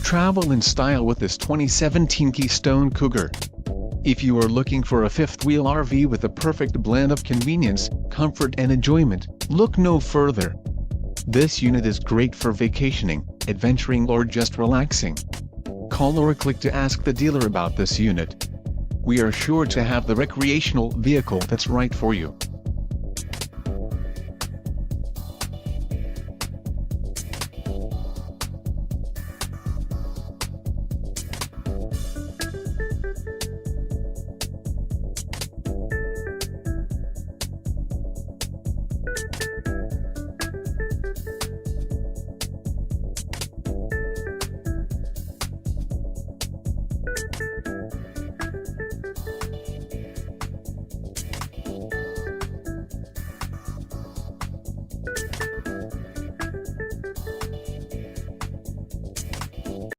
Travel in style with this 2017 Keystone Cougar. If you are looking for a fifth-wheel RV with a perfect blend of convenience, comfort and enjoyment, look no further. This unit is great for vacationing, adventuring or just relaxing. Call or click to ask the dealer about this unit. We are sure to have the recreational vehicle that's right for you.